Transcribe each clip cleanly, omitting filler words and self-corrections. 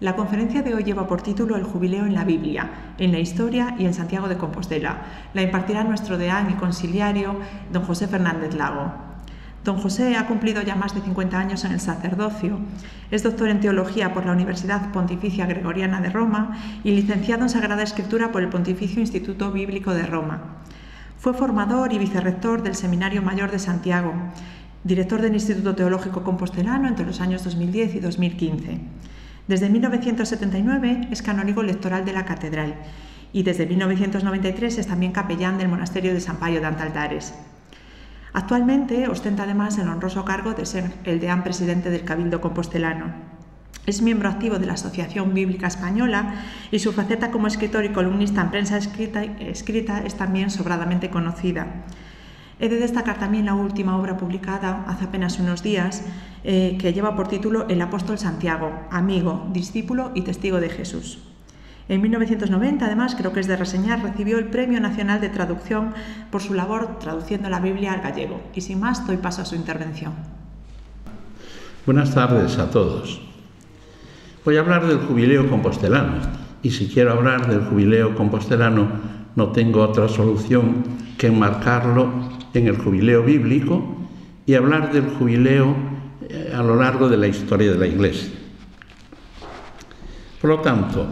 La conferencia de hoy lleva por título El jubileo en la Biblia, en la historia y en Santiago de Compostela. La impartirá nuestro deán y conciliario, don José Fernández Lago. Don José ha cumplido ya más de 50 años en el sacerdocio. Es doctor en Teología por la Universidad Pontificia Gregoriana de Roma y licenciado en Sagrada Escritura por el Pontificio Instituto Bíblico de Roma. Fue formador y vicerrector del Seminario Mayor de Santiago, director del Instituto Teológico Compostelano entre los años 2010 y 2015. Desde 1979 es canónigo lectoral de la Catedral y desde 1993 es también capellán del Monasterio de San Paio de Antaltares. Actualmente ostenta además el honroso cargo de ser el deán presidente del Cabildo Compostelano. Es miembro activo de la Asociación Bíblica Española y su faceta como escritor y columnista en prensa escrita es también sobradamente conocida. He de destacar también la última obra publicada hace apenas unos días que lleva por título El apóstol Santiago, amigo, discípulo y testigo de Jesús. En 1990, además, creo que es de reseñar, recibió el Premio Nacional de Traducción por su labor traduciendo la Biblia al gallego. Y sin más, doy paso a su intervención. Buenas tardes a todos. Voy a hablar del jubileo compostelano. Y si quiero hablar del jubileo compostelano, no tengo otra solución que enmarcarlo en el jubileo bíblico y hablar del jubileo a lo largo de la historia de la Iglesia. Por lo tanto,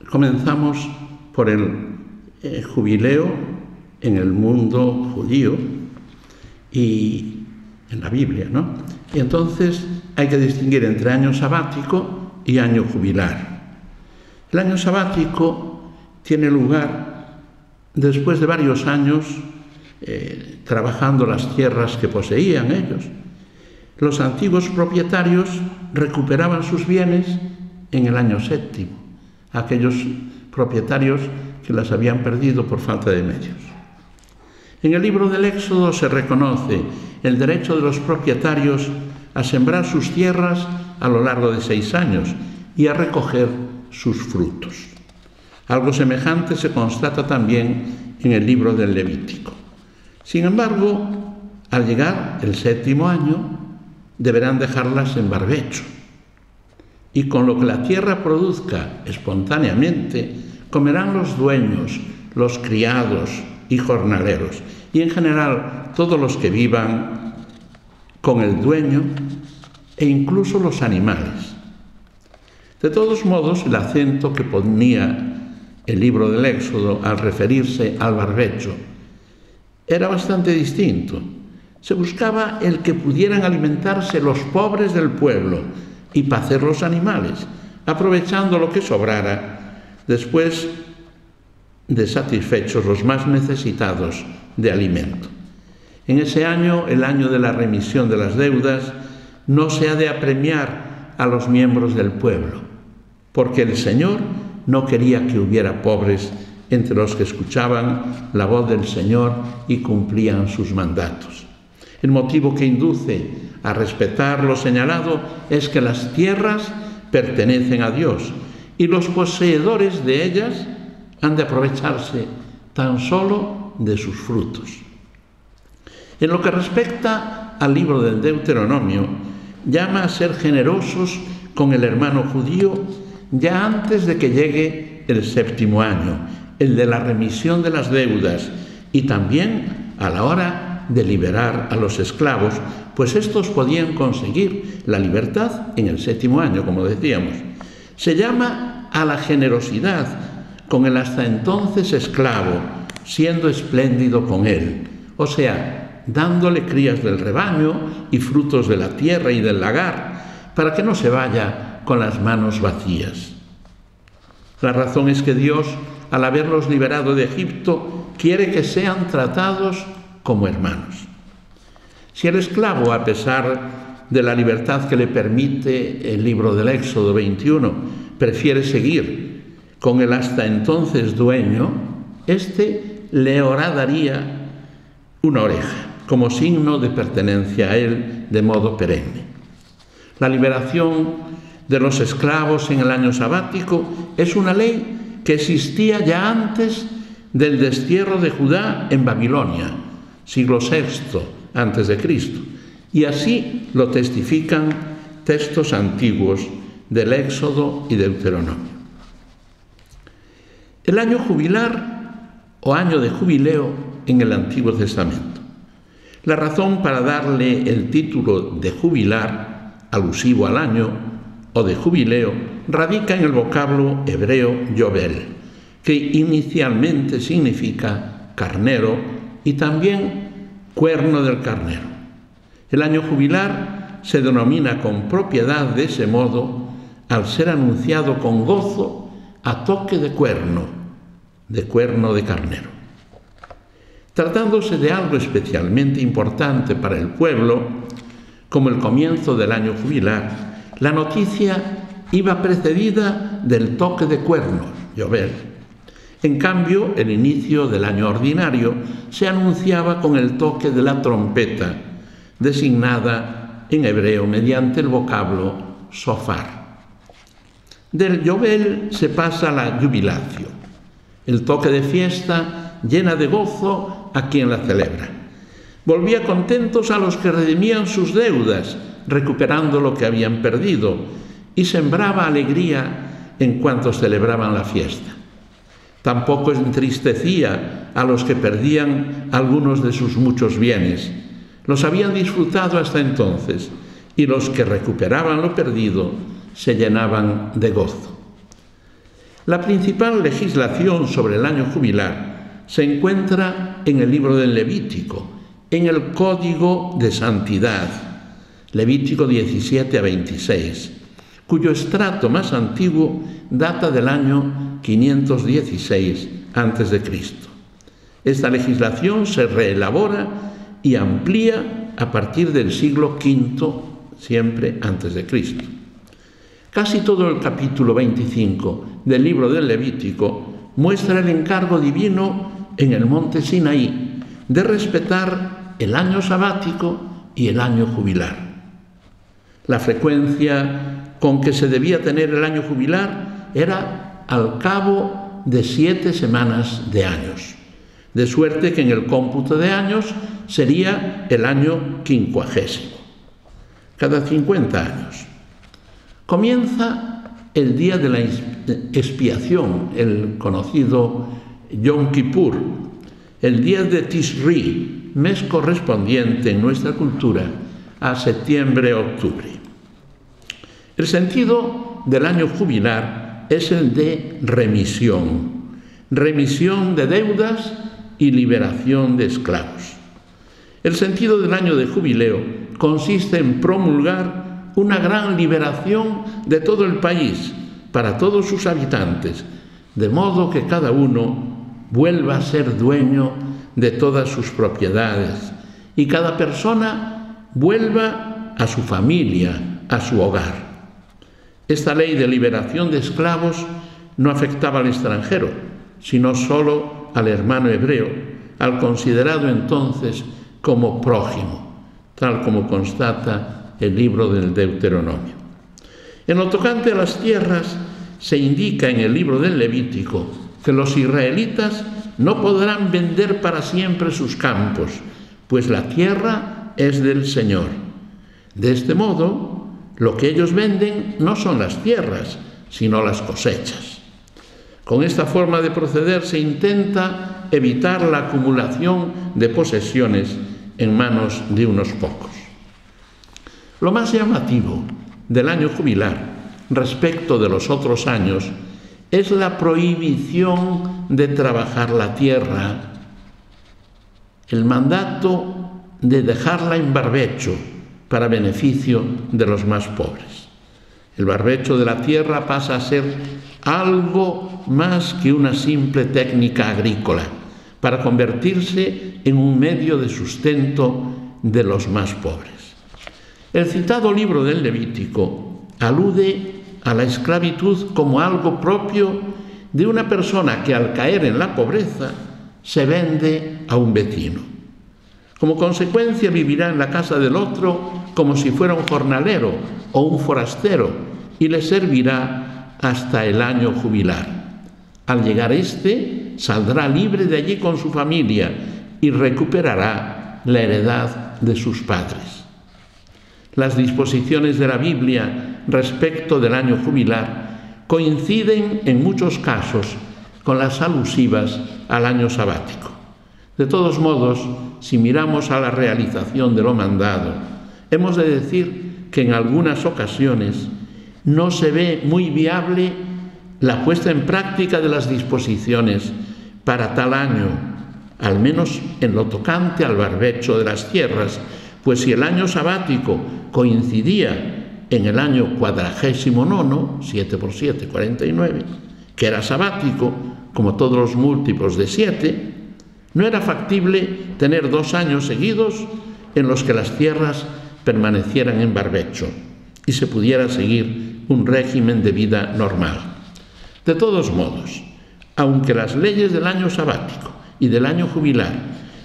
comenzamos por el jubileo en el mundo judío y en la Biblia, ¿no? Y entonces hay que distinguir entre año sabático y año jubilar. El año sabático tiene lugar después de varios años trabajando las tierras que poseían ellos. Los antiguos propietarios recuperaban sus bienes en el año séptimo, aquellos propietarios que las habían perdido por falta de medios. En el libro del Éxodo se reconoce el derecho de los propietarios a sembrar sus tierras a lo largo de 6 años y a recoger sus frutos. Algo semejante se constata también en el libro del Levítico. Sin embargo, al llegar el 7º año, deberán dejarlas en barbecho. Y con lo que la tierra produzca espontáneamente, comerán los dueños, los criados y jornaleros, y en general todos los que vivan con el dueño e incluso los animales. De todos modos, el acento que ponía el libro del Éxodo al referirse al barbecho era bastante distinto. Se buscaba el que pudieran alimentarse los pobres del pueblo y pacer los animales, aprovechando lo que sobrara después de satisfechos los más necesitados de alimento. En ese año, el año de la remisión de las deudas, no se ha de apremiar a los miembros del pueblo, porque el Señor no quería que hubiera pobres entre los que escuchaban la voz del Señor y cumplían sus mandatos. El motivo que induce a respetar lo señalado es que las tierras pertenecen a Dios y los poseedores de ellas han de aprovecharse tan solo de sus frutos. En lo que respecta al libro del Deuteronomio, llama a ser generosos con el hermano judío ya antes de que llegue el 7º año, el de la remisión de las deudas, y también a la hora de liberar a los esclavos, pues estos podían conseguir la libertad en el 7º año, como decíamos. Se llama a la generosidad con el hasta entonces esclavo, siendo espléndido con él, o sea, dándole crías del rebaño y frutos de la tierra y del lagar, para que no se vaya con las manos vacías. La razón es que Dios, al haberlos liberado de Egipto, quiere que sean tratados como hermanos. Si el esclavo, a pesar de la libertad que le permite el libro del Éxodo 21, prefiere seguir con el hasta entonces dueño, éste le horadaría una oreja, como signo de pertenencia a él de modo perenne. La liberación de los esclavos en el año sabático es una ley que existía ya antes del destierro de Judá en Babilonia, siglo VI a.C., y así lo testifican textos antiguos del Éxodo y Deuteronomio. El año jubilar o año de jubileo en el Antiguo Testamento. La razón para darle el título de jubilar, alusivo al año, o de jubileo, radica en el vocablo hebreo yovel, que inicialmente significa carnero y también cuerno del carnero. El año jubilar se denomina con propiedad de ese modo al ser anunciado con gozo a toque de cuerno de carnero. Tratándose de algo especialmente importante para el pueblo, como el comienzo del año jubilar, la noticia iba precedida del toque de cuerno, yovel. En cambio, el inicio del año ordinario se anunciaba con el toque de la trompeta, designada en hebreo mediante el vocablo shofar. Del yovel se pasa a la jubilatio, el toque de fiesta llena de gozo a quien la celebra. Volvía contentos a los que redimían sus deudas, recuperando lo que habían perdido, y sembraba alegría en cuantos celebraban la fiesta. Tampoco entristecía a los que perdían algunos de sus muchos bienes. Los habían disfrutado hasta entonces, y los que recuperaban lo perdido se llenaban de gozo. La principal legislación sobre el año jubilar se encuentra en el libro del Levítico, en el Código de Santidad, Levítico 17 a 26, cuyo estrato más antiguo data del año 516 a.C. Esta legislación se reelabora y amplía a partir del siglo V, siempre antes de Cristo. Casi todo el capítulo 25 del libro del Levítico muestra el encargo divino en el monte Sinaí de respetar el año sabático y el año jubilar. La frecuencia con que se debía tener el año jubilar era al cabo de 7 semanas de años, de suerte que en el cómputo de años sería el año 50, cada 50 años. Comienza el día de la expiación, el conocido Yom Kippur, el día de Tishri, mes correspondiente en nuestra cultura a septiembre-octubre. El sentido del año jubilar es el de remisión de deudas y liberación de esclavos. El sentido del año de jubileo consiste en promulgar una gran liberación de todo el país para todos sus habitantes, de modo que cada uno vuelva a ser dueño de todas sus propiedades y cada persona vuelva a su familia, a su hogar. Esta ley de liberación de esclavos no afectaba al extranjero, sino solo al hermano hebreo, al considerado entonces como prójimo, tal como constata el libro del Deuteronomio. En lo tocante a las tierras, se indica en el libro del Levítico que los israelitas no podrán vender para siempre sus campos, pues la tierra es del Señor. De este modo, lo que ellos venden no son las tierras, sino las cosechas. Con esta forma de proceder se intenta evitar la acumulación de posesiones en manos de unos pocos. Lo más llamativo del año jubilar respecto de los otros años es la prohibición de trabajar la tierra, el mandato de dejarla en barbecho para beneficio de los más pobres. El barbecho de la tierra pasa a ser algo más que una simple técnica agrícola, para convertirse en un medio de sustento de los más pobres. El citado libro del Levítico alude a la esclavitud como algo propio de una persona que al caer en la pobreza se vende a un vecino. Como consecuencia vivirá en la casa del otro como si fuera un jornalero o un forastero y le servirá hasta el año jubilar. Al llegar éste, saldrá libre de allí con su familia y recuperará la heredad de sus padres. Las disposiciones de la Biblia respecto del año jubilar coinciden en muchos casos con las alusivas al año sabático. De todos modos, si miramos a la realización de lo mandado, hemos de decir que en algunas ocasiones no se ve muy viable la puesta en práctica de las disposiciones para tal año, al menos en lo tocante al barbecho de las tierras, pues si el año sabático coincidía en el año 49, 7 por 7, 49, que era sabático, como todos los múltiplos de 7, no era factible tener 2 años seguidos en los que las tierras permanecieran en barbecho y se pudiera seguir un régimen de vida normal. De todos modos, aunque las leyes del año sabático y del año jubilar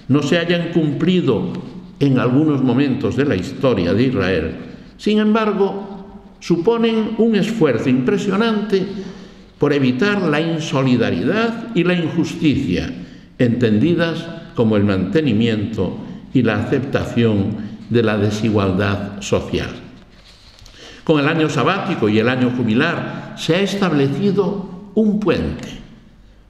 no se hayan cumplido en algunos momentos de la historia de Israel, sin embargo, suponen un esfuerzo impresionante por evitar la insolidaridad y la injusticia, entendidas como el mantenimiento y la aceptación de la desigualdad social. Con el año sabático y el año jubilar se ha establecido un puente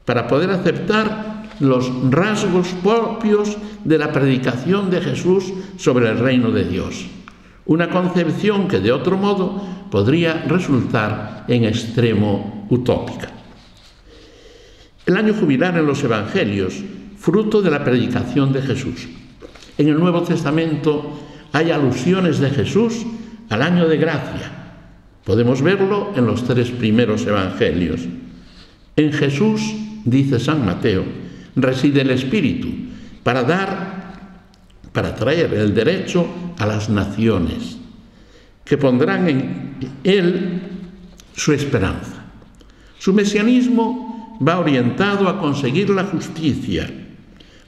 para poder aceptar los rasgos propios de la predicación de Jesús sobre el reino de Dios, una concepción que de otro modo podría resultar en extremo utópica. El año jubilar en los Evangelios, fruto de la predicación de Jesús. En el Nuevo Testamento hay alusiones de Jesús al año de gracia. Podemos verlo en los 3 primeros Evangelios. En Jesús, dice San Mateo, reside el Espíritu para traer el derecho a las naciones, que pondrán en Él su esperanza. Su mesianismo va orientado a conseguir la justicia,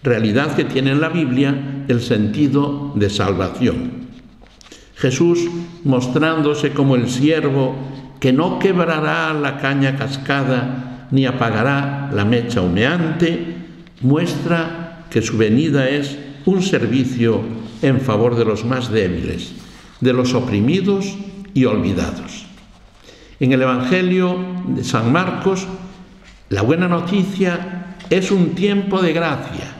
realidad que tiene en la Biblia el sentido de salvación. Jesús, mostrándose como el siervo que no quebrará la caña cascada ni apagará la mecha humeante, muestra que su venida es un servicio en favor de los más débiles, de los oprimidos y olvidados. En el Evangelio de San Marcos, la buena noticia es un tiempo de gracia.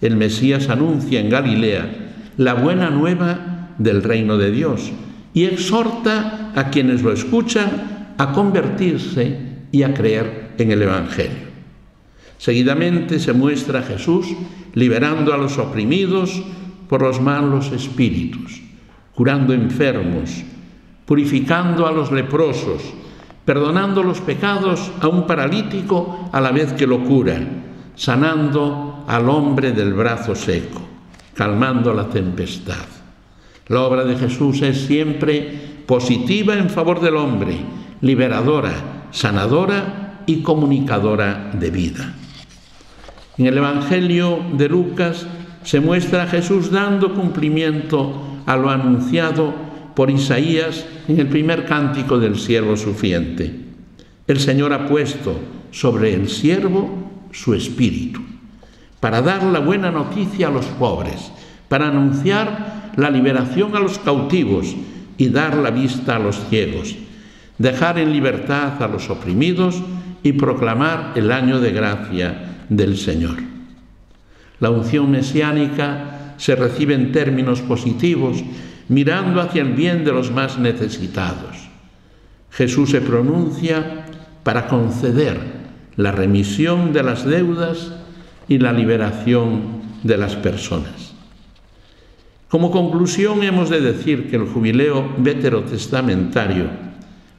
El Mesías anuncia en Galilea la buena nueva del reino de Dios y exhorta a quienes lo escuchan a convertirse y a creer en el Evangelio. Seguidamente se muestra a Jesús liberando a los oprimidos por los malos espíritus, curando enfermos, purificando a los leprosos, perdonando los pecados a un paralítico a la vez que lo cura, sanando al hombre del brazo seco, calmando la tempestad. La obra de Jesús es siempre positiva en favor del hombre, liberadora, sanadora y comunicadora de vida. En el Evangelio de Lucas se muestra a Jesús dando cumplimiento a lo anunciado por Isaías en el primer cántico del siervo sufriente. El Señor ha puesto sobre el siervo su espíritu, para dar la buena noticia a los pobres, para anunciar la liberación a los cautivos y dar la vista a los ciegos, dejar en libertad a los oprimidos y proclamar el año de gracia del Señor. La unción mesiánica se recibe en términos positivos, mirando hacia el bien de los más necesitados. Jesús se pronuncia para conceder la remisión de las deudas y la liberación de las personas. Como conclusión, hemos de decir que el jubileo veterotestamentario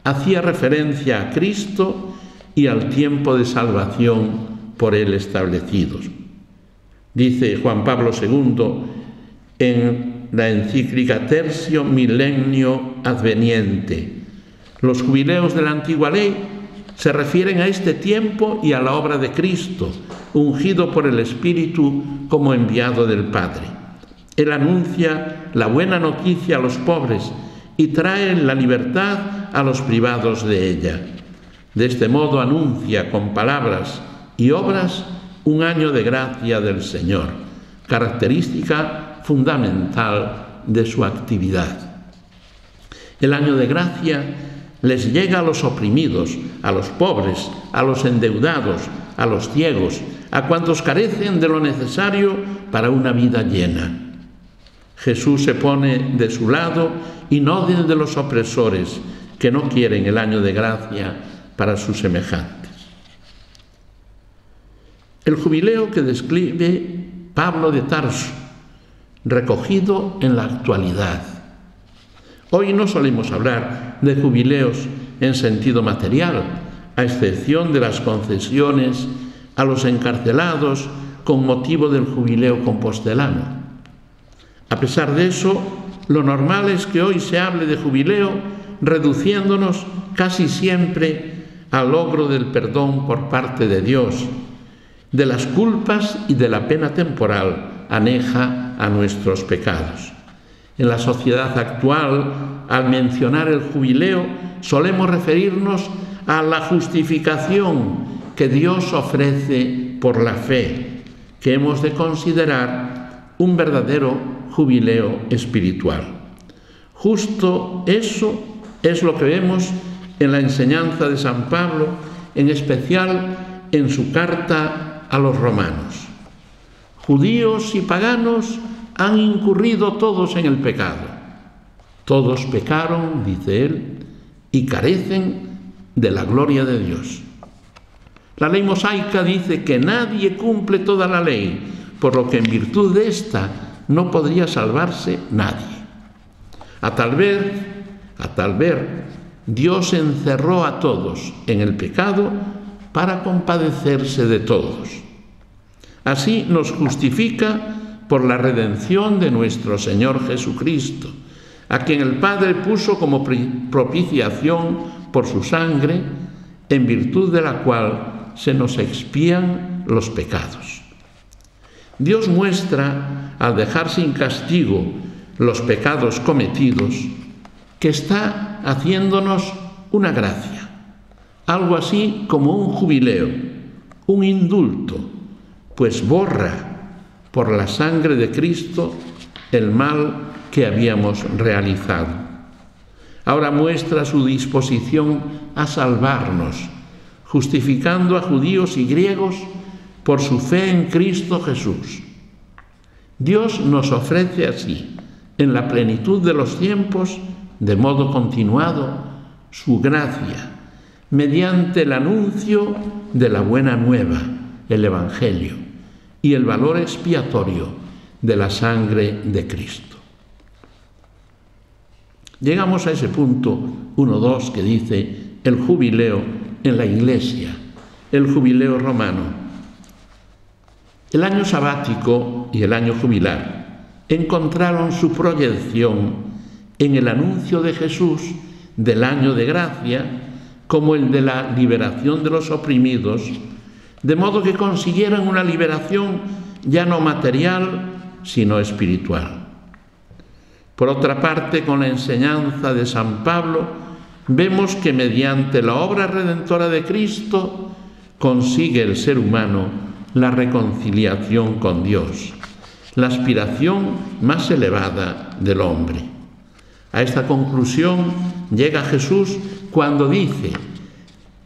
hacía referencia a Cristo y al tiempo de salvación por él establecidos. Dice Juan Pablo II en la encíclica Tertio Millennio Adveniente: los jubileos de la antigua ley se refieren a este tiempo y a la obra de Cristo, ungido por el Espíritu como enviado del Padre. Él anuncia la buena noticia a los pobres y trae la libertad a los privados de ella. De este modo anuncia con palabras y obras un año de gracia del Señor, característica fundamental de su actividad. El año de gracia les llega a los oprimidos, a los pobres, a los endeudados, a los ciegos, a cuantos carecen de lo necesario para una vida llena. Jesús se pone de su lado y no del de los opresores, que no quieren el año de gracia para sus semejantes. El jubileo que describe Pablo de Tarso, recogido en la actualidad. Hoy no solemos hablar de jubileos en sentido material, a excepción de las concesiones a los encarcelados con motivo del jubileo compostelano. A pesar de eso, lo normal es que hoy se hable de jubileo reduciéndonos casi siempre al logro del perdón por parte de Dios, de las culpas y de la pena temporal aneja a nuestros pecados. En la sociedad actual, al mencionar el jubileo, solemos referirnos a la justificación que Dios ofrece por la fe, que hemos de considerar un verdadero jubileo espiritual. Justo eso es lo que vemos en la enseñanza de San Pablo, en especial en su carta a los romanos. Judíos y paganos han incurrido todos en el pecado. Todos pecaron, dice él, y carecen de la gloria de Dios. La ley mosaica dice que nadie cumple toda la ley, por lo que en virtud de esta no podría salvarse nadie. A tal ver, Dios encerró a todos en el pecado para compadecerse de todos. Así nos justifica por la redención de nuestro Señor Jesucristo, a quien el Padre puso como propiciación por su sangre, en virtud de la cual se nos expían los pecados. Dios muestra, al dejar sin castigo los pecados cometidos, que está haciéndonos una gracia, algo así como un jubileo, un indulto, pues borra por la sangre de Cristo el mal que habíamos realizado. Ahora muestra su disposición a salvarnos, justificando a judíos y griegos por su fe en Cristo Jesús. Dios nos ofrece así, en la plenitud de los tiempos, de modo continuado, su gracia, mediante el anuncio de la buena nueva, el Evangelio, y el valor expiatorio de la sangre de Cristo. Llegamos a ese punto 1.2 que dice el jubileo en la Iglesia, el jubileo romano. El año sabático y el año jubilar encontraron su proyección en el anuncio de Jesús del año de gracia como el de la liberación de los oprimidos, de modo que consiguieran una liberación ya no material, sino espiritual. Por otra parte, con la enseñanza de San Pablo, vemos que mediante la obra redentora de Cristo consigue el ser humano la reconciliación con Dios, la aspiración más elevada del hombre. A esta conclusión llega Jesús cuando dice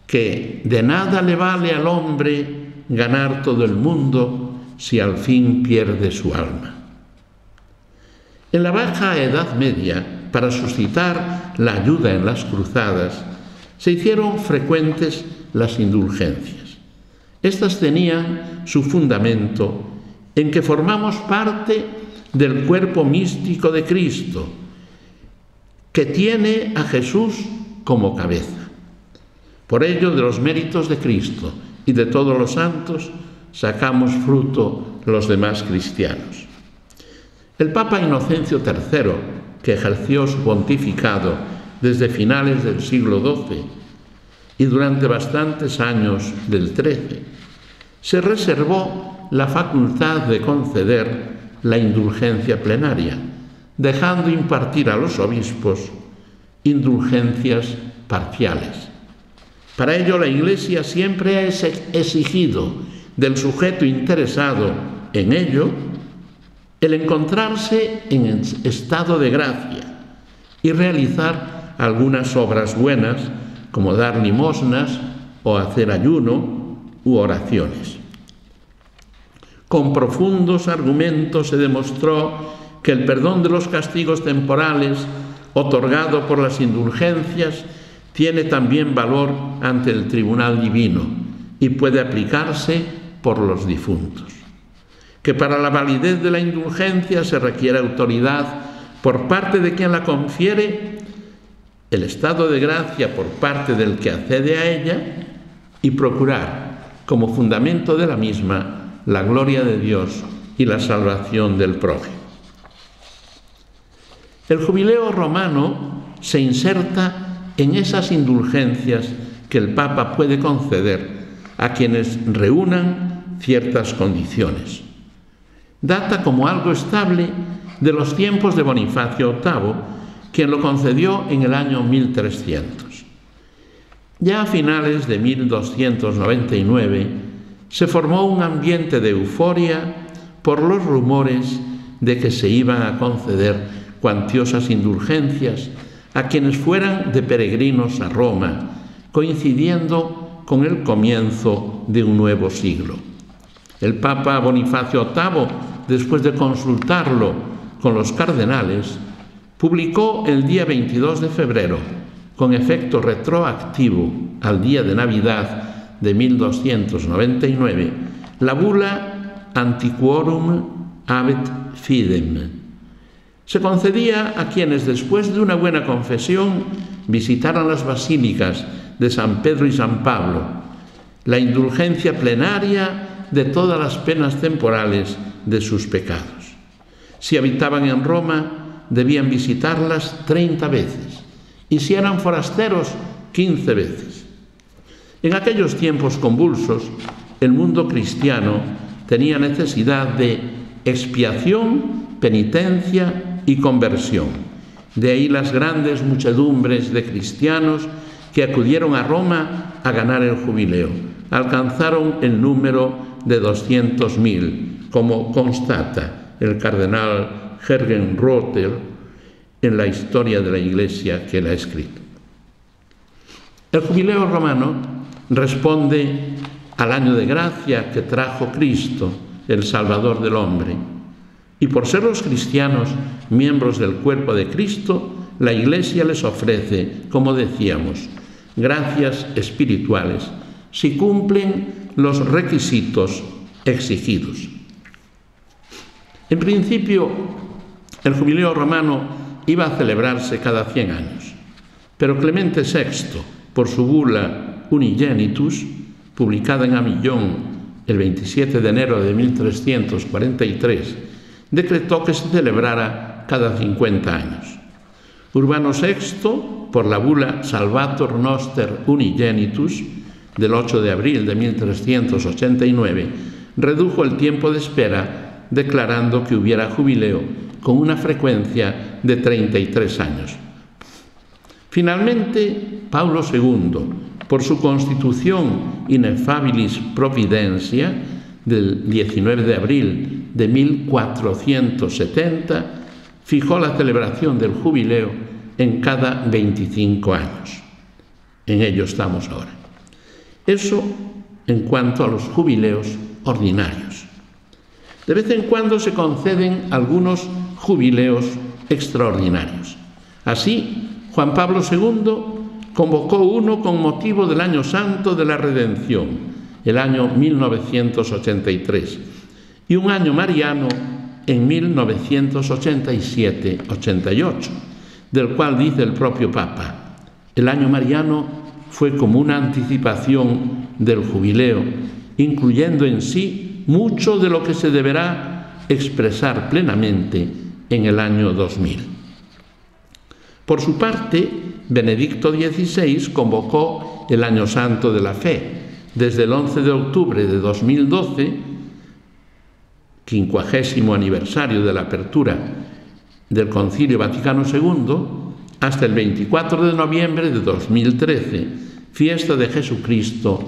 que de nada le vale al hombre ganar todo el mundo si al fin pierde su alma. En la Baja Edad Media, para suscitar la ayuda en las cruzadas, se hicieron frecuentes las indulgencias. Estas tenían su fundamento en que formamos parte del cuerpo místico de Cristo, que tiene a Jesús como cabeza. Por ello, de los méritos de Cristo y de todos los santos, sacamos fruto los demás cristianos. El Papa Inocencio III, que ejerció su pontificado desde finales del siglo XII y durante bastantes años del XIII, se reservó la facultad de conceder la indulgencia plenaria, dejando impartir a los obispos indulgencias parciales. Para ello, la Iglesia siempre ha exigido del sujeto interesado en ello el encontrarse en estado de gracia y realizar algunas obras buenas, como dar limosnas o hacer ayuno u oraciones. Con profundos argumentos se demostró que el perdón de los castigos temporales, otorgado por las indulgencias, tiene también valor ante el tribunal divino y puede aplicarse por los difuntos. Que para la validez de la indulgencia se requiere autoridad por parte de quien la confiere, el estado de gracia por parte del que accede a ella y procurar, como fundamento de la misma, la gloria de Dios y la salvación del prójimo. El jubileo romano se inserta en esas indulgencias que el Papa puede conceder a quienes reúnan ciertas condiciones. Data como algo estable de los tiempos de Bonifacio VIII, quien lo concedió en el año 1300. Ya a finales de 1299 se formó un ambiente de euforia por los rumores de que se iban a conceder cuantiosas indulgencias a quienes fueran de peregrinos a Roma, coincidiendo con el comienzo de un nuevo siglo. El Papa Bonifacio VIII, después de consultarlo con los cardenales, publicó el día 22 de febrero, con efecto retroactivo al día de Navidad de 1299, la bula Antiquorum habet fidem. Se concedía a quienes, después de una buena confesión, visitaran las basílicas de San Pedro y San Pablo, la indulgencia plenaria de todas las penas temporales de sus pecados. Si habitaban en Roma, debían visitarlas 30 veces, y si eran forasteros, 15 veces. En aquellos tiempos convulsos, el mundo cristiano tenía necesidad de expiación, penitencia y conversión. De ahí las grandes muchedumbres de cristianos que acudieron a Roma a ganar el jubileo. Alcanzaron el número de 200.000, como constata el cardenal Hergenrother en la historia de la Iglesia que él ha escrito. El jubileo romano responde al año de gracia que trajo Cristo, el Salvador del hombre. Y por ser los cristianos miembros del cuerpo de Cristo, la Iglesia les ofrece, como decíamos, gracias espirituales si cumplen los requisitos exigidos. En principio, el jubileo romano iba a celebrarse cada 100 años, pero Clemente VI, por su bula Unigenitus, publicada en Avillón el 27 de enero de 1343, decretó que se celebrara cada 50 años. Urbano VI, por la bula Salvator Noster Unigenitus, del 8 de abril de 1389, redujo el tiempo de espera, declarando que hubiera jubileo con una frecuencia de 33 años. Finalmente, Paulo II, por su Constitución Ineffabilis Providentia del 19 de abril de 1470, fijó la celebración del jubileo en cada 25 años. En ello estamos ahora. Eso en cuanto a los jubileos ordinarios. De vez en cuando se conceden algunos jubileos extraordinarios. Así, Juan Pablo II convocó uno con motivo del Año Santo de la Redención, el año 1983, y un año mariano en 1987-88, del cual dice el propio Papa: el año mariano fue como una anticipación del jubileo, incluyendo en sí mucho de lo que se deberá expresar plenamente en el año 2000. Por su parte, Benedicto XVI convocó el Año Santo de la Fe desde el 11 de octubre de 2012, 50º aniversario de la apertura del Concilio Vaticano II, hasta el 24 de noviembre de 2013, fiesta de Jesucristo,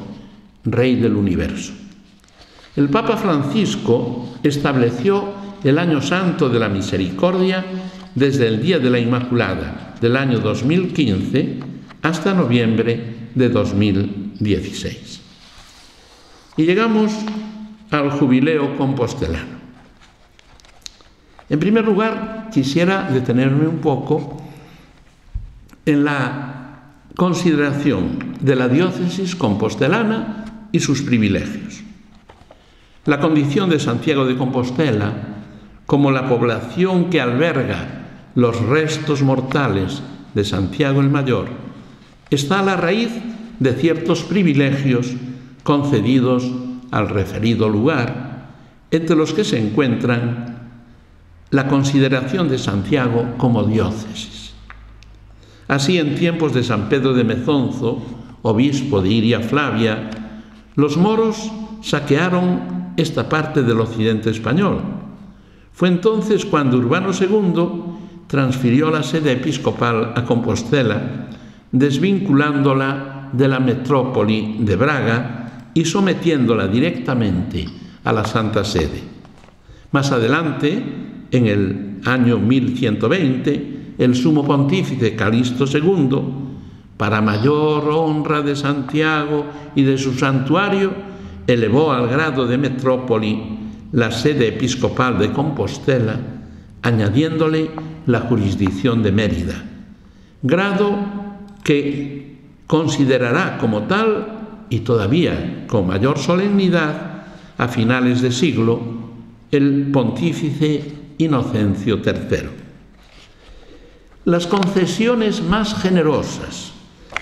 Rey del Universo. El Papa Francisco estableció el Año Santo de la Misericordia desde el Día de la Inmaculada, del año 2015 hasta noviembre de 2016. Y llegamos al jubileo compostelano. En primer lugar, quisiera detenerme un poco en la consideración de la diócesis compostelana y sus privilegios. La condición de Santiago de Compostela, como la población que alberga los restos mortales de Santiago el Mayor, está a la raíz de ciertos privilegios concedidos al referido lugar, entre los que se encuentran la consideración de Santiago como diócesis. Así, en tiempos de San Pedro de Mezonzo, obispo de Iria Flavia, los moros saquearon esta parte del occidente español. Fue entonces cuando Urbano II transfirió la sede episcopal a Compostela, desvinculándola de la metrópoli de Braga y sometiéndola directamente a la Santa Sede. Más adelante, en el año 1120, el sumo pontífice Calixto II, para mayor honra de Santiago y de su santuario, elevó al grado de metrópoli la sede episcopal de Compostela, añadiéndole la jurisdicción de Mérida, grado que considerará como tal, y todavía con mayor solemnidad, a finales de siglo, el pontífice Inocencio III. Las concesiones más generosas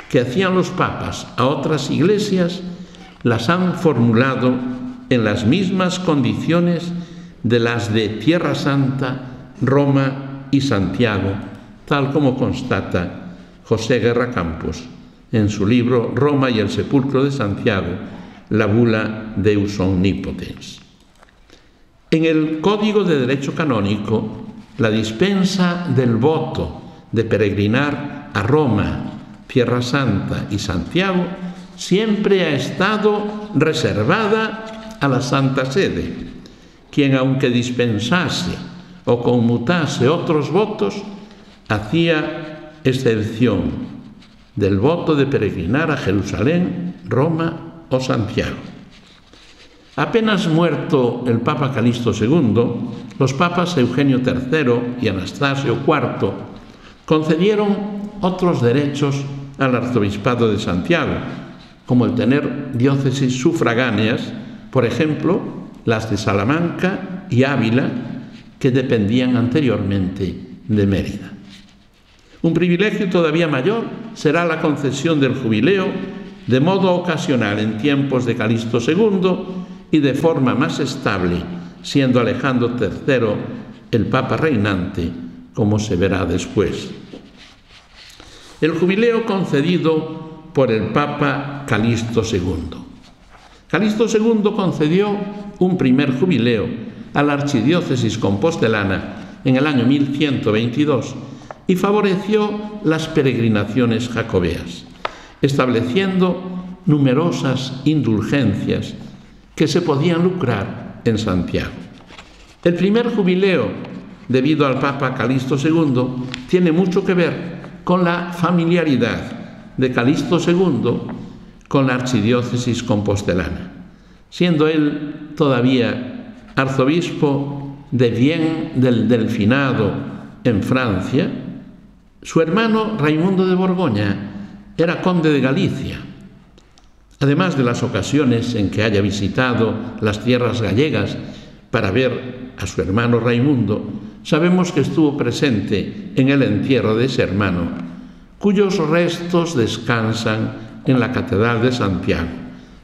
que hacían los papas a otras iglesias las han formulado en las mismas condiciones de las de Tierra Santa, Roma y Santiago, tal como constata José Guerra Campos en su libro Roma y el sepulcro de Santiago, la bula Deus Omnipotens. En el Código de Derecho Canónico, la dispensa del voto de peregrinar a Roma, Tierra Santa y Santiago siempre ha estado reservada a la Santa Sede, quien, aunque dispensase o conmutase otros votos, hacía excepción del voto de peregrinar a Jerusalén, Roma o Santiago. Apenas muerto el Papa Calixto II, los papas Eugenio III y Anastasio IV concedieron otros derechos al arzobispado de Santiago, como el tener diócesis sufragáneas, por ejemplo, las de Salamanca y Ávila, que dependían anteriormente de Mérida. Un privilegio todavía mayor será la concesión del jubileo de modo ocasional en tiempos de Calixto II y de forma más estable, siendo Alejandro III el Papa reinante, como se verá después. El jubileo concedido por el Papa Calixto II. Calixto II concedió un primer jubileo a la archidiócesis compostelana en el año 1122 y favoreció las peregrinaciones jacobeas, estableciendo numerosas indulgencias que se podían lucrar en Santiago. El primer jubileo, debido al Papa Calixto II, tiene mucho que ver con la familiaridad de Calixto II con la archidiócesis compostelana, siendo él todavía arzobispo de Vienne del Delfinado en Francia. Su hermano Raimundo de Borgoña era conde de Galicia. Además de las ocasiones en que haya visitado las tierras gallegas para ver a su hermano Raimundo, sabemos que estuvo presente en el entierro de ese hermano, cuyos restos descansan en la Catedral de Santiago,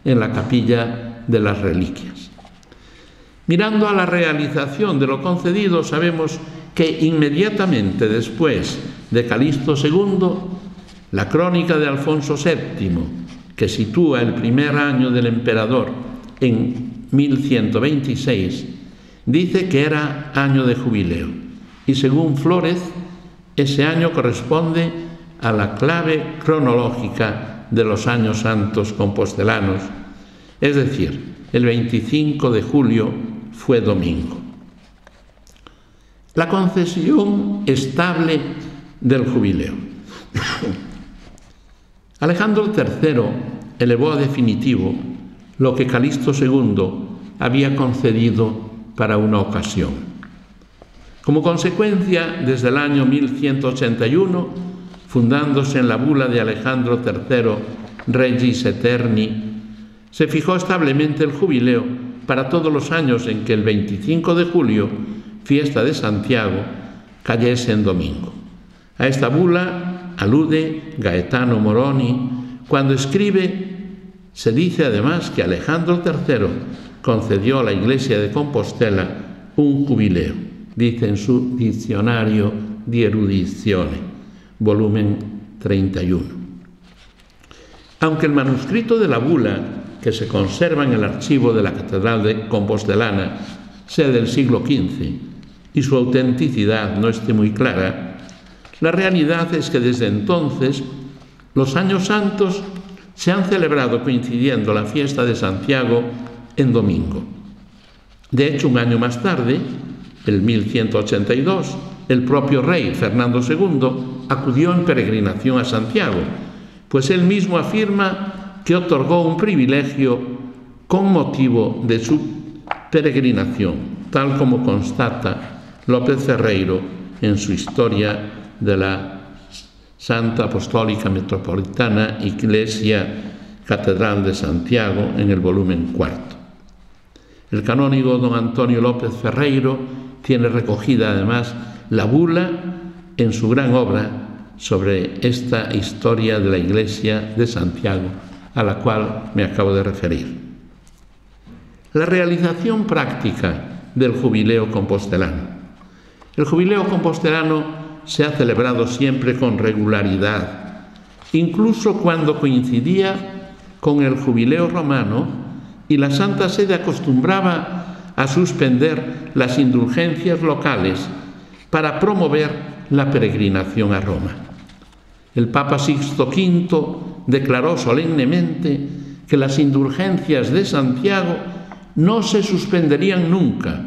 en la Capilla de las Reliquias. Mirando a la realización de lo concedido, sabemos que inmediatamente después de Calixto II, la crónica de Alfonso VII, que sitúa el primer año del emperador en 1126, dice que era año de jubileo, y según Flórez, ese año corresponde a la clave cronológica de los años santos compostelanos, es decir, el 25 de julio fue domingo. La concesión estable del jubileo. Alejandro III elevó a definitivo lo que Calixto II había concedido para una ocasión. Como consecuencia, desde el año 1181, fundándose en la bula de Alejandro III Regis Aeterni, se fijó establemente el jubileo para todos los años en que el 25 de julio, fiesta de Santiago, cayese en domingo. A esta bula alude Gaetano Moroni cuando escribe: se dice además que Alejandro III concedió a la Iglesia de Compostela un jubileo, dice en su Diccionario di Erudizione, volumen 31. Aunque el manuscrito de la bula, que se conserva en el archivo de la Catedral de Compostelana, sea del siglo XV y su autenticidad no esté muy clara, la realidad es que desde entonces los años santos se han celebrado coincidiendo la fiesta de Santiago en domingo. De hecho, un año más tarde, el 1182, el propio rey Fernando II acudió en peregrinación a Santiago, pues él mismo afirma que otorgó un privilegio con motivo de su peregrinación, tal como constata López Ferreiro en su Historia de la Santa Apostólica Metropolitana Iglesia Catedral de Santiago en el volumen 4. El canónigo don Antonio López Ferreiro tiene recogida además la bula en su gran obra sobre esta historia de la Iglesia de Santiago, a la cual me acabo de referir. La realización práctica del jubileo compostelano. El jubileo compostelano se ha celebrado siempre con regularidad, incluso cuando coincidía con el jubileo romano y la Santa Sede acostumbraba a suspender las indulgencias locales para promover la peregrinación a Roma. El Papa Sixto V declaró solemnemente que las indulgencias de Santiago no se suspenderían nunca,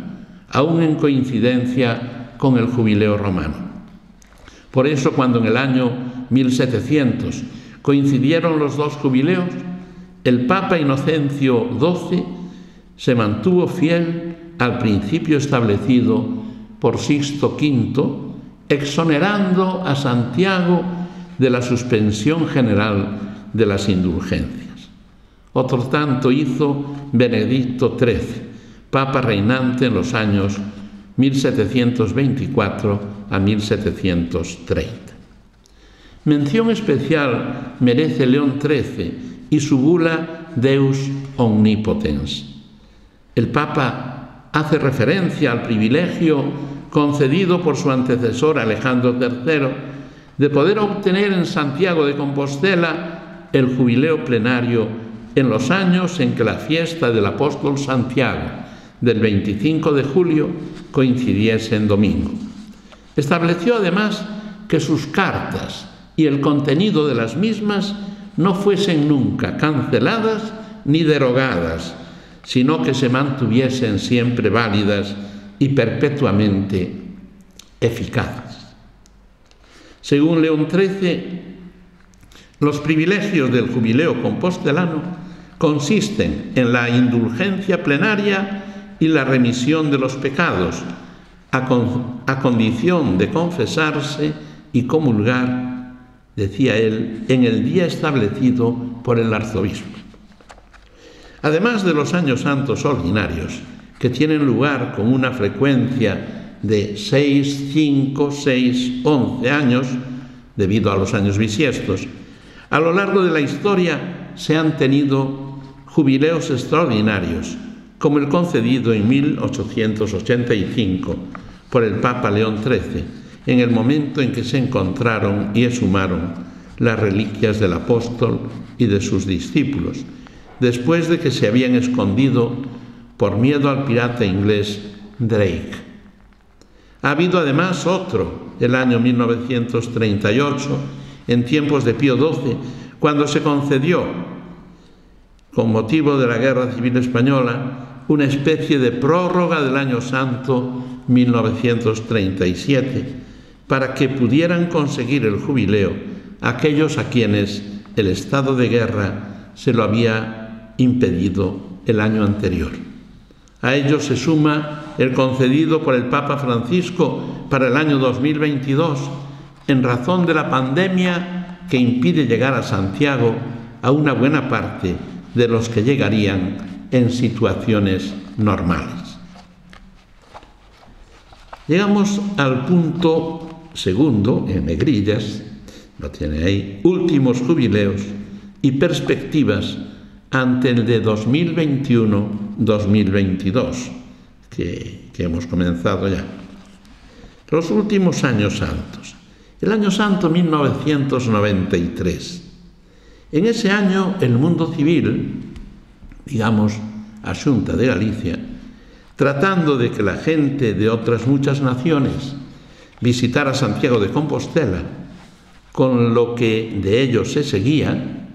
aun en coincidencia con el jubileo romano. Por eso, cuando en el año 1700 coincidieron los dos jubileos, el Papa Inocencio XII se mantuvo fiel al principio establecido por Sixto V, exonerando a Santiago de la suspensión general de las indulgencias. Otro tanto hizo Benedicto XIII, Papa reinante en los años 1724 a 1730. Mención especial merece León XIII y su bula Deus Omnipotens. El Papa hace referencia al privilegio concedido por su antecesor Alejandro III de poder obtener en Santiago de Compostela el jubileo plenario en los años en que la fiesta del apóstol Santiago del 25 de julio coincidiese en domingo. Estableció además que sus cartas y el contenido de las mismas no fuesen nunca canceladas ni derogadas, sino que se mantuviesen siempre válidas y perpetuamente eficaces. Según León XIII, los privilegios del jubileo compostelano consisten en la indulgencia plenaria y la remisión de los pecados, a condición de confesarse y comulgar, decía él, en el día establecido por el arzobispo. Además de los años santos ordinarios, que tienen lugar con una frecuencia de 6, 5, 6, 11 años, debido a los años bisiestos, a lo largo de la historia se han tenido jubileos extraordinarios, como el concedido en 1885 por el Papa León XIII, en el momento en que se encontraron y exhumaron las reliquias del apóstol y de sus discípulos, después de que se habían escondido por miedo al pirata inglés Drake. Ha habido además otro, el año 1938, en tiempos de Pío XII, cuando se concedió, con motivo de la Guerra Civil Española, una especie de prórroga del año santo 1937, para que pudieran conseguir el jubileo aquellos a quienes el estado de guerra se lo había impedido el año anterior. A ello se suma el concedido por el Papa Francisco para el año 2022, en razón de la pandemia que impide llegar a Santiago a una buena parte de los que llegarían en situaciones normales. Llegamos al punto segundo, en negrillas, lo tiene ahí, últimos jubileos y perspectivas ante el de 2021-2022, que hemos comenzado ya. Los últimos años santos. El año santo 1993. En ese año el mundo civil, digamos, a Xunta de Galicia, tratando de que la gente de otras muchas naciones visitara Santiago de Compostela, con lo que de ello se seguía,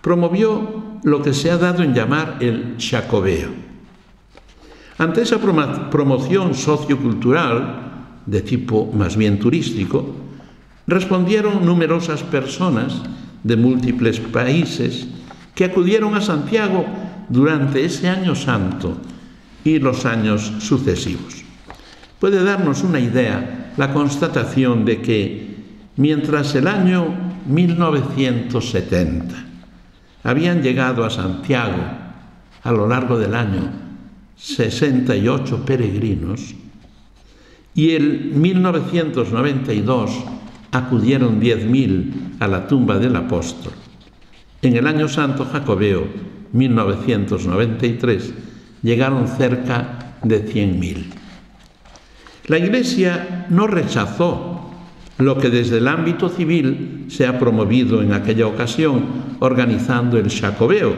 promovió lo que se ha dado en llamar el Xacobeo. Ante esa promoción sociocultural, de tipo más bien turístico, respondieron numerosas personas de múltiples países que acudieron a Santiago durante ese año santo y los años sucesivos. Puede darnos una idea la constatación de que, mientras el año 1970 habían llegado a Santiago a lo largo del año 68 peregrinos, y en 1992 acudieron 10.000 a la tumba del apóstol, en el año santo jacobeo 1993 llegaron cerca de 100.000. La Iglesia no rechazó lo que desde el ámbito civil se ha promovido en aquella ocasión, organizando el Xacobeo,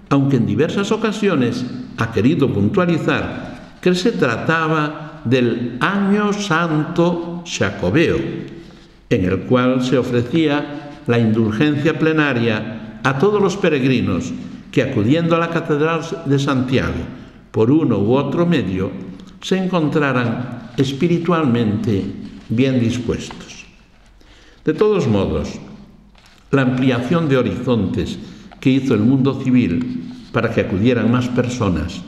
aunque en diversas ocasiones ha querido puntualizar que se trataba del Año Santo Xacobeo, en el cual se ofrecía la indulgencia plenaria a todos los peregrinos que, acudiendo a la Catedral de Santiago por uno u otro medio, se encontraran espiritualmente bien dispuestos. De todos modos, la ampliación de horizontes que hizo el mundo civil para que acudieran más personas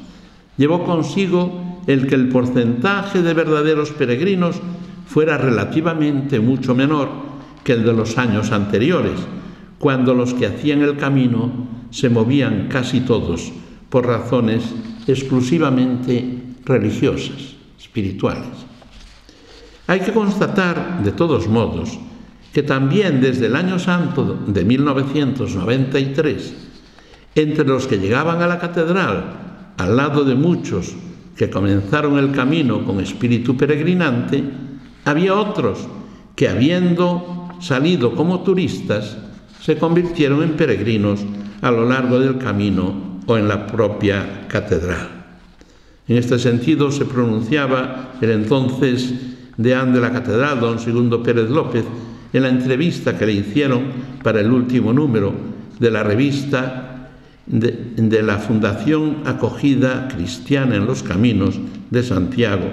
llevó consigo el que el porcentaje de verdaderos peregrinos fuera relativamente mucho menor que el de los años anteriores, cuando los que hacían el camino se movían casi todos por razones exclusivamente religiosas, espirituales. Hay que constatar, de todos modos, que también desde el año santo de 1993, entre los que llegaban a la catedral, al lado de muchos que comenzaron el camino con espíritu peregrinante, había otros que, habiendo salido como turistas, se convirtieron en peregrinos a lo largo del camino o en la propia catedral. En este sentido se pronunciaba el entonces deán de la catedral, don Segundo Pérez López, en la entrevista que le hicieron para el último número de la revista de la Fundación Acogida Cristiana en los Caminos de Santiago,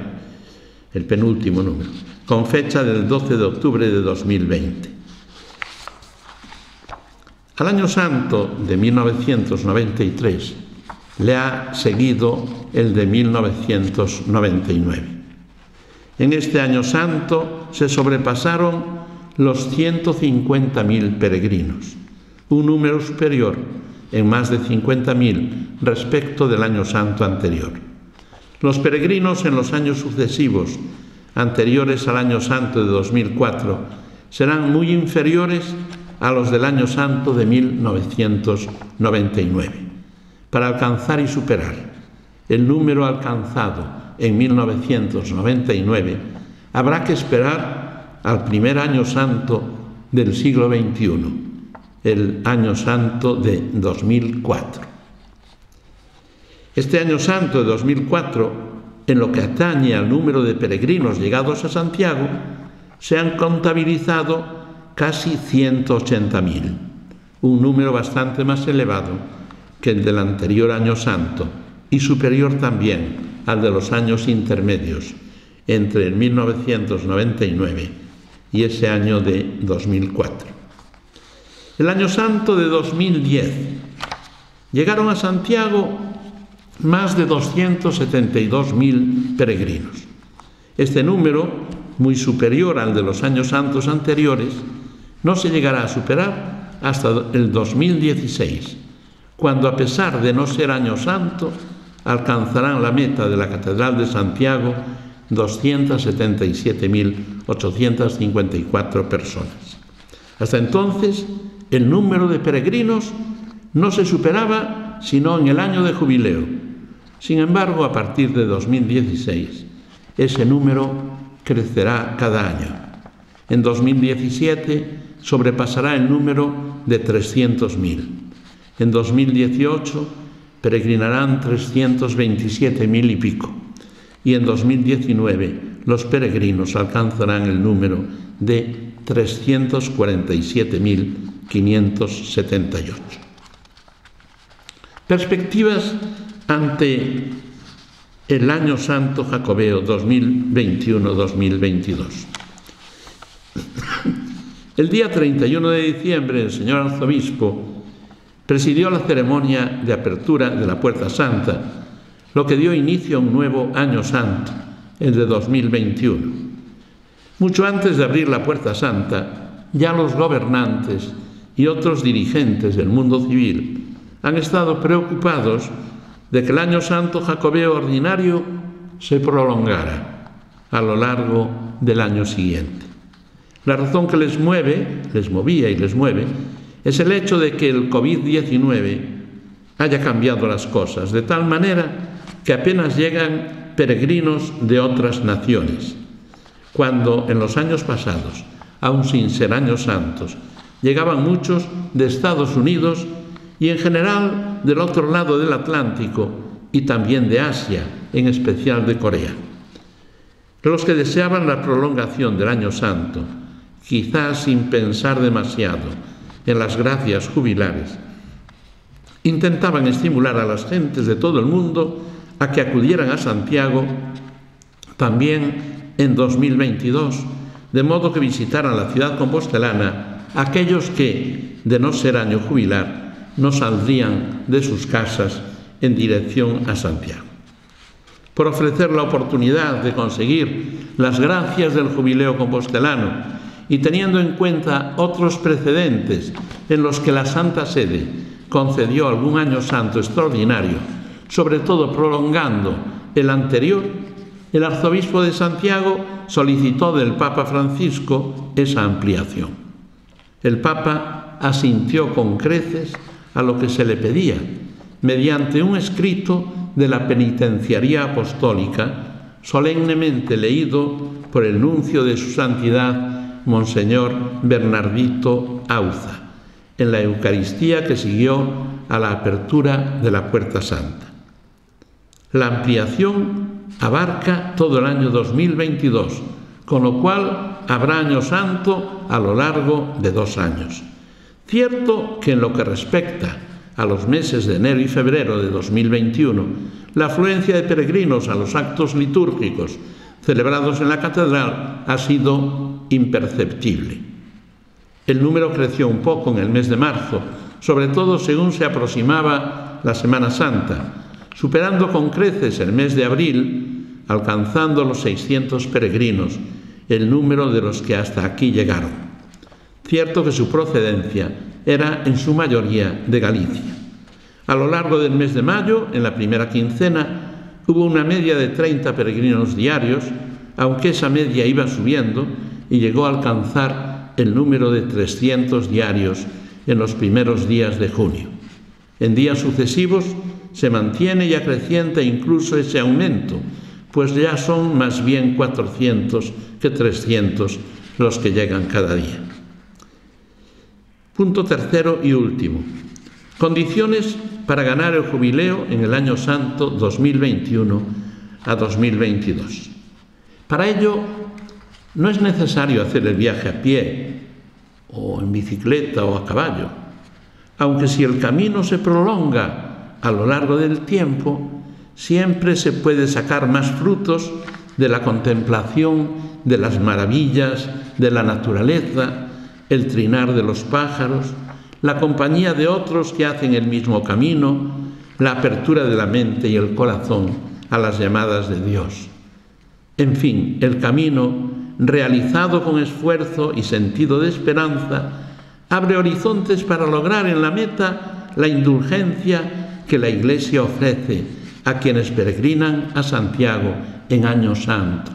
el penúltimo número, con fecha del 12 de octubre de 2020. Al año santo de 1993 le ha seguido el de 1999. En este año santo se sobrepasaron los 150.000 peregrinos, un número superior en más de 50.000 respecto del año santo anterior. Los peregrinos en los años sucesivos, anteriores al año santo de 2004, serán muy inferiores a los del año santo de 1999. Para alcanzar y superar el número alcanzado en 1999, habrá que esperar al primer año santo del siglo XXI, el año santo de 2004. Este año santo de 2004, en lo que atañe al número de peregrinos llegados a Santiago, se han contabilizado casi 180.000, un número bastante más elevado que el del anterior año santo y superior también al de los años intermedios entre el 1999 y ese año de 2004. El año santo de 2010 llegaron a Santiago más de 272.000 peregrinos. Este número, muy superior al de los años santos anteriores, no se llegará a superar hasta el 2016, cuando, a pesar de no ser año santo, alcanzarán la meta de la Catedral de Santiago 277.854 personas. Hasta entonces, el número de peregrinos no se superaba sino en el año de jubileo. Sin embargo, a partir de 2016, ese número crecerá cada año. En 2017 sobrepasará el número de 300.000. En 2018 peregrinarán 327.000 y pico. Y en 2019 los peregrinos alcanzarán el número de 347.578. Perspectivas ante el Año Santo Jacobeo 2021-2022. El día 31 de diciembre, el señor arzobispo presidió la ceremonia de apertura de la Puerta Santa, lo que dio inicio a un nuevo Año Santo, el de 2021. Mucho antes de abrir la Puerta Santa, ya los gobernantes y otros dirigentes del mundo civil han estado preocupados de que el Año Santo Jacobeo ordinario se prolongara a lo largo del año siguiente. La razón que les movía y les mueve, es el hecho de que el COVID-19 haya cambiado las cosas, de tal manera que apenas llegan peregrinos de otras naciones, cuando en los años pasados, aun sin ser años santos, llegaban muchos de Estados Unidos y en general del otro lado del Atlántico y también de Asia, en especial de Corea. Los que deseaban la prolongación del Año Santo, quizás sin pensar demasiado en las gracias jubilares, intentaban estimular a las gentes de todo el mundo a que acudieran a Santiago también en 2022, de modo que visitaran la ciudad compostelana aquellos que, de no ser año jubilar, no saldrían de sus casas en dirección a Santiago. Por ofrecer la oportunidad de conseguir las gracias del jubileo compostelano y teniendo en cuenta otros precedentes en los que la Santa Sede concedió algún año santo extraordinario, sobre todo prolongando el anterior, el arzobispo de Santiago solicitó del Papa Francisco esa ampliación. El Papa asintió con creces a lo que se le pedía, mediante un escrito de la Penitenciaría Apostólica, solemnemente leído por el nuncio de su santidad, Monseñor Bernardito Auza, en la Eucaristía que siguió a la apertura de la Puerta Santa. La ampliación abarca todo el año 2022, con lo cual habrá Año Santo a lo largo de 2 años. Cierto que en lo que respecta a los meses de enero y febrero de 2021, la afluencia de peregrinos a los actos litúrgicos celebrados en la catedral ha sido imperceptible. El número creció un poco en el mes de marzo, sobre todo según se aproximaba la Semana Santa, superando con creces el mes de abril, alcanzando los 600 peregrinos, el número de los que hasta aquí llegaron. Cierto que su procedencia era en su mayoría de Galicia. A lo largo del mes de mayo, en la primera quincena, hubo una media de 30 peregrinos diarios, aunque esa media iba subiendo y llegó a alcanzar el número de 300 diarios en los primeros días de junio. En días sucesivos se mantiene y acrecienta incluso ese aumento, pues ya son más bien 400 que 300 los que llegan cada día. Punto tercero y último. Condiciones para ganar el jubileo en el Año Santo 2021 a 2022. Para ello, no es necesario hacer el viaje a pie, o en bicicleta o a caballo, aunque si el camino se prolonga a lo largo del tiempo, siempre se puede sacar más frutos de la contemplación de las maravillas de la naturaleza, el trinar de los pájaros, la compañía de otros que hacen el mismo camino, la apertura de la mente y el corazón a las llamadas de Dios. En fin, el camino, realizado con esfuerzo y sentido de esperanza, abre horizontes para lograr en la meta la indulgencia que la Iglesia ofrece a quienes peregrinan a Santiago en Año Santo.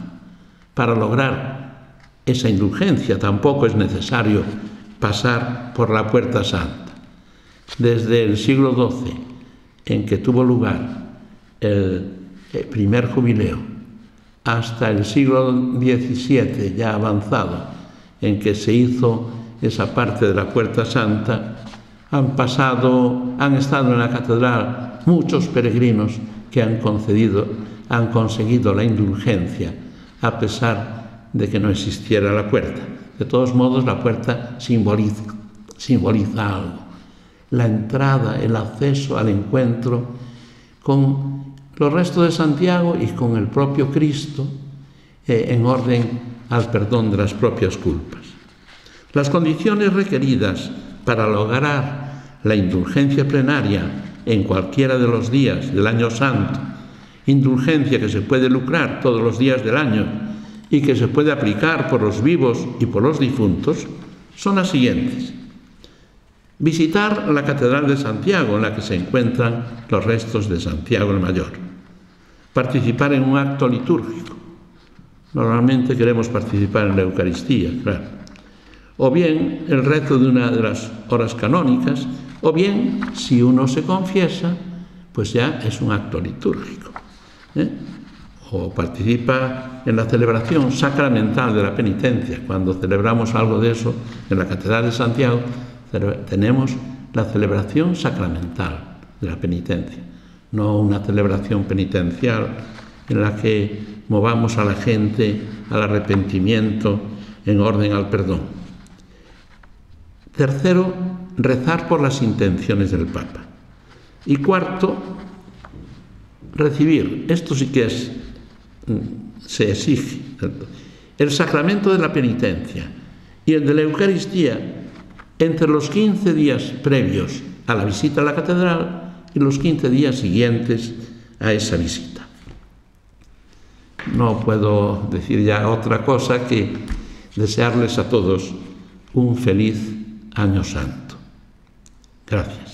Para lograr esa indulgencia tampoco es necesario pasar por la Puerta Santa. Desde el siglo XII, en que tuvo lugar el primer jubileo, hasta el siglo XVII, ya avanzado, en que se hizo esa parte de la Puerta Santa, han estado en la catedral muchos peregrinos que han conseguido la indulgencia, a pesar de que no existiera la puerta. De todos modos, la puerta simboliza algo. La entrada, el acceso al encuentro con los restos de Santiago y con el propio Cristo en orden al perdón de las propias culpas. Las condiciones requeridas para lograr la indulgencia plenaria en cualquiera de los días del Año Santo, indulgencia que se puede lucrar todos los días del año y que se puede aplicar por los vivos y por los difuntos, son las siguientes. Visitar la Catedral de Santiago, en la que se encuentran los restos de Santiago el Mayor. Participar en un acto litúrgico. Normalmente queremos participar en la Eucaristía, claro. O bien el rezo de una de las horas canónicas, o bien, si uno se confiesa, pues ya es un acto litúrgico. O participa en la celebración sacramental de la penitencia. Cuando celebramos algo de eso en la Catedral de Santiago, tenemos la celebración sacramental de la penitencia, no una celebración penitencial en la que movamos a la gente al arrepentimiento en orden al perdón. Tercero, rezar por las intenciones del Papa. Y cuarto, recibir, esto sí que se exige, el sacramento de la penitencia y el de la Eucaristía entre los 15 días previos a la visita a la catedral y los 15 días siguientes a esa visita. No puedo decir ya otra cosa que desearles a todos un feliz Año Santo. Gracias.